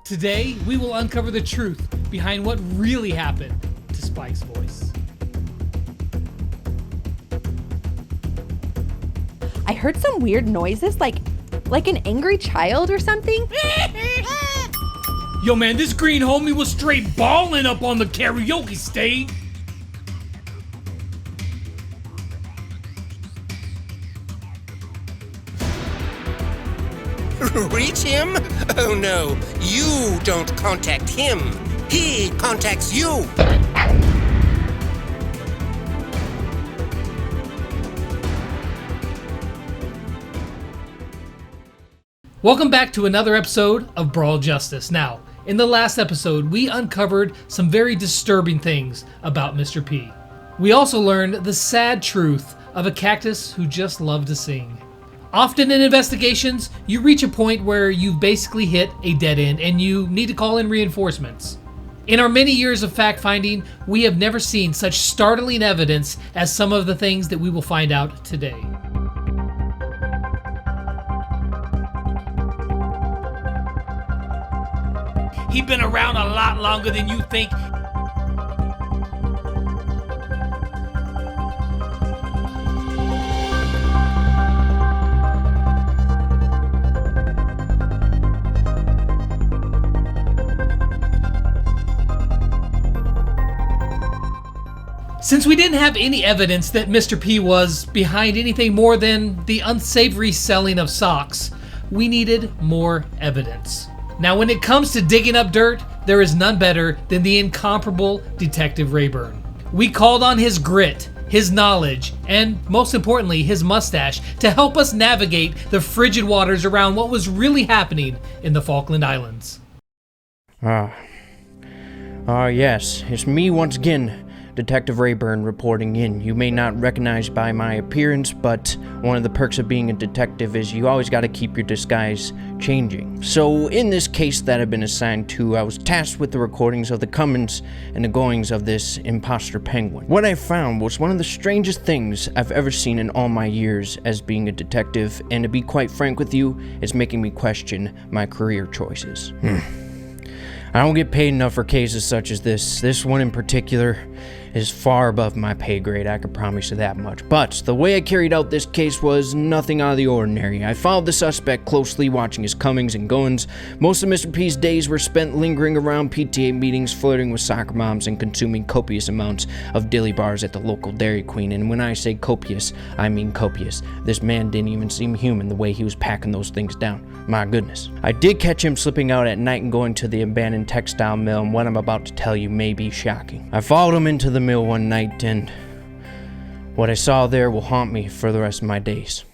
Today, we will uncover the truth behind what really happened to Spike's voice. I heard some weird noises, like an angry child or something. Yo man, this green homie was straight balling up on the karaoke stage. Reach him? Oh no, you don't contact him. He contacts you. Welcome back to another episode of Brawl Justice. Now, in the last episode, we uncovered some very disturbing things about Mr. P. We also learned the sad truth of a cactus who just loved to sing. Often in investigations, you reach a point where you've basically hit a dead end and you need to call in reinforcements. In our many years of fact-finding, we have never seen such startling evidence as some of the things that we will find out today. He's been around a lot longer than you think. Since we didn't have any evidence that Mr. P was behind anything more than the unsavory selling of socks, we needed more evidence. Now, when it comes to digging up dirt, there is none better than the incomparable Detective Rayburn. We called on his grit, his knowledge, and most importantly, his mustache to help us navigate the frigid waters around what was really happening in the Falkland Islands. Yes, it's me once again, Detective Rayburn reporting in. You may not recognize by my appearance, but one of the perks of being a detective is you always gotta keep your disguise changing. So in this case that I've been assigned to, I was tasked with the recordings of the comings and the goings of this imposter penguin. What I found was one of the strangest things I've ever seen in all my years as being a detective, and to be quite frank with you, it's making me question my career choices. I don't get paid enough for cases such as this. This one in particular is far above my pay grade, I can promise you that much. But the way I carried out this case was nothing out of the ordinary. I followed the suspect closely, watching his comings and goings. Most of Mr. P's days were spent lingering around PTA meetings, flirting with soccer moms, and consuming copious amounts of dilly bars at the local Dairy Queen. And when I say copious, I mean copious. This man didn't even seem human the way he was packing those things down. My goodness. I did catch him slipping out at night and going to the abandoned textile mill, and what I'm about to tell you may be shocking. I followed him into the mill one night, and what I saw there will haunt me for the rest of my days.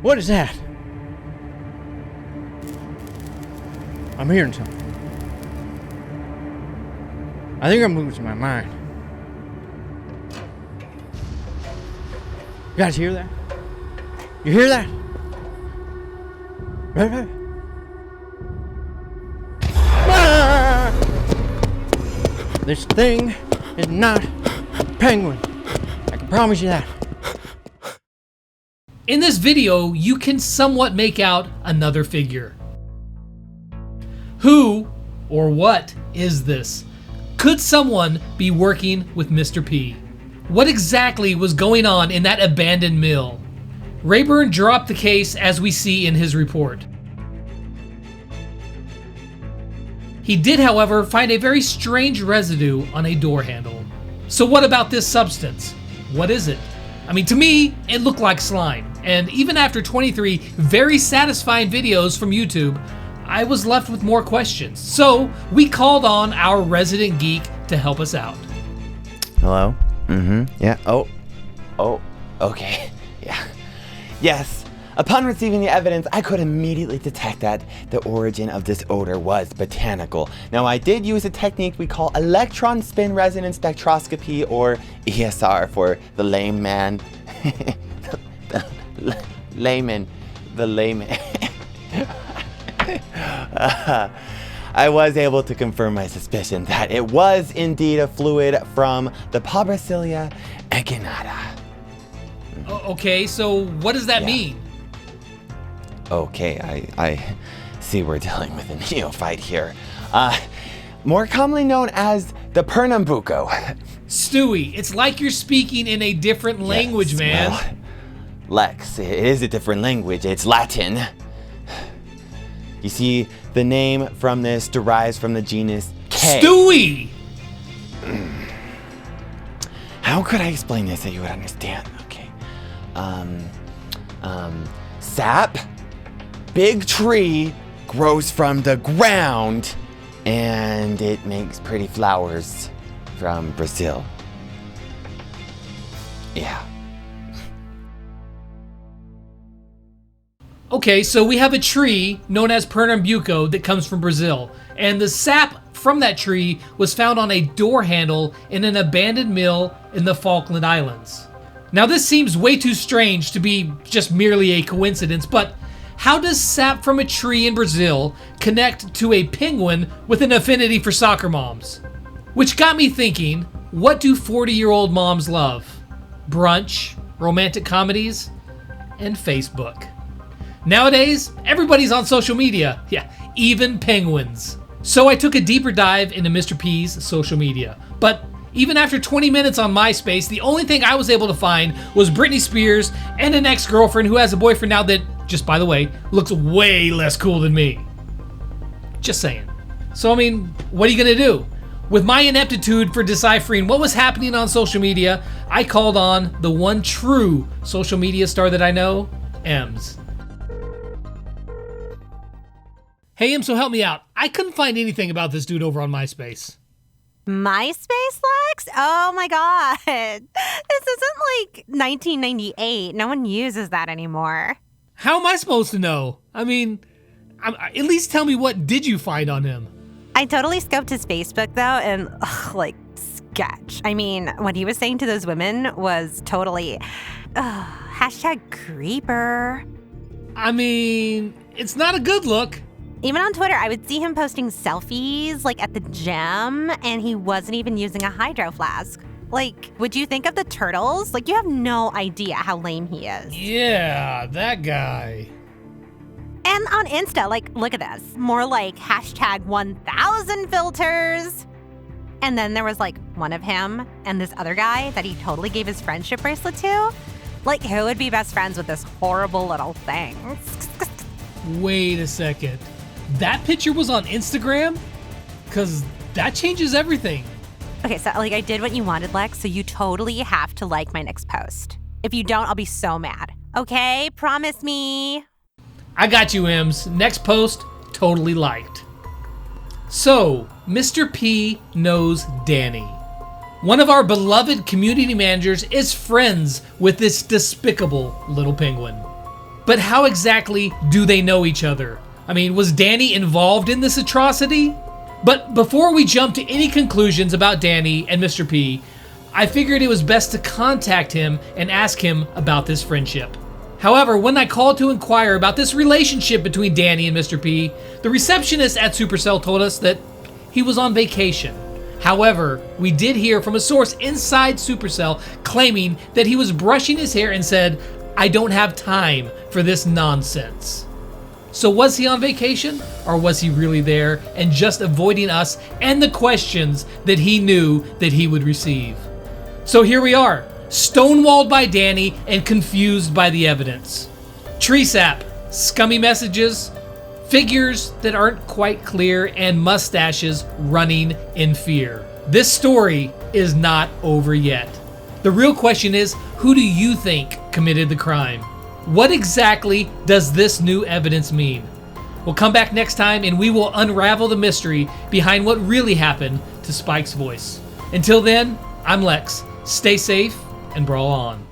What is that? I'm hearing something. I think I'm losing my mind. You guys hear that? You hear that? Right. This thing is not a penguin. I can promise you that. In this video, you can somewhat make out another figure. Who or what is this? Could someone be working with Mr. P? What exactly was going on in that abandoned mill? Rayburn dropped the case as we see in his report. He did, however, find a very strange residue on a door handle. So what about this substance? What is it? I mean, to me, it looked like slime. And even after 23 very satisfying videos from YouTube, I was left with more questions. So we called on our resident geek to help us out. Hello? Yeah. Oh, okay. Yeah. Yes. Upon receiving the evidence, I could immediately detect that the origin of this odor was botanical. Now, I did use a technique we call electron spin resonance spectroscopy, or ESR for the layman. the layman. I was able to confirm my suspicion that it was indeed a fluid from the Poblacilia echinata. Okay, so what does that mean? Okay, I see we're dealing with a neophyte here. More commonly known as the Pernambuco. Stewie, it's like you're speaking in a different language, man. Well, Lex, it is a different language. It's Latin. You see, the name from this derives from the genus K. Stewie! How could I explain this that you would understand? Okay. Sap, big tree, grows from the ground, and it makes pretty flowers from Brazil. Yeah. Okay, so we have a tree known as Pernambuco that comes from Brazil, and the sap from that tree was found on a door handle in an abandoned mill in the Falkland Islands. Now this seems way too strange to be just merely a coincidence, but how does sap from a tree in Brazil connect to a penguin with an affinity for soccer moms? Which got me thinking, what do 40-year-old moms love? Brunch, romantic comedies, and Facebook. Nowadays, everybody's on social media. Yeah, even penguins. So I took a deeper dive into Mr. P's social media. But even after 20 minutes on MySpace, the only thing I was able to find was Britney Spears and an ex-girlfriend who has a boyfriend now that, just by the way, looks way less cool than me. Just saying. So I mean, what are you gonna do? With my ineptitude for deciphering what was happening on social media, I called on the one true social media star that I know, Ems. Hey, Em, so help me out. I couldn't find anything about this dude over on MySpace. MySpace, Lex? Oh my god. This isn't like 1998. No one uses that anymore. How am I supposed to know? I mean, at least tell me, what did you find on him? I totally scoped his Facebook though, and sketch. I mean, what he was saying to those women was totally hashtag creeper. I mean, it's not a good look. Even on Twitter, I would see him posting selfies, at the gym, and he wasn't even using a hydro flask. Would you think of the turtles? You have no idea how lame he is. Yeah, that guy. And on Insta, look at this. More hashtag 1000 filters. And then there was one of him and this other guy that he totally gave his friendship bracelet to. Who would be best friends with this horrible little thing? Wait a second. That picture was on Instagram? Because that changes everything. Okay, so I did what you wanted, Lex, so you totally have to like my next post. If you don't, I'll be so mad. Okay? Promise me. I got you, Ems. Next post, totally liked. So, Mr. P knows Danny. One of our beloved community managers is friends with this despicable little penguin. But how exactly do they know each other? I mean, was Danny involved in this atrocity? But before we jump to any conclusions about Danny and Mr. P, I figured it was best to contact him and ask him about this friendship. However, when I called to inquire about this relationship between Danny and Mr. P, the receptionist at Supercell told us that he was on vacation. However, we did hear from a source inside Supercell claiming that he was brushing his hair and said, "I don't have time for this nonsense." So was he on vacation, or was he really there and just avoiding us and the questions that he knew that he would receive? So here we are, stonewalled by Danny and confused by the evidence. Tree sap, scummy messages, figures that aren't quite clear, and mustaches running in fear. This story is not over yet. The real question is, who do you think committed the crime? What exactly does this new evidence mean? We'll come back next time and we will unravel the mystery behind what really happened to Spike's voice. Until then, I'm Lex. Stay safe and brawl on.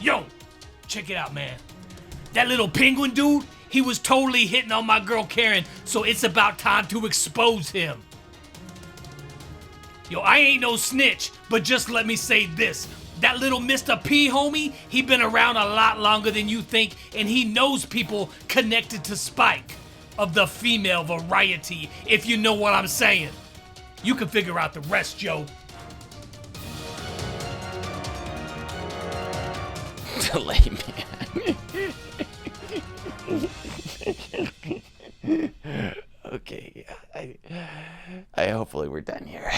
Yo, check it out, man. That little penguin dude, he was totally hitting on my girl Karen, so it's about time to expose him. Yo, I ain't no snitch, but just let me say this. That little Mr.P homie, he been around a lot longer than you think, and he knows people connected to Spike of the female variety, if you know what I'm saying. You can figure out the rest, Joe. Delay, man. Okay, yeah. I hopefully we're done here.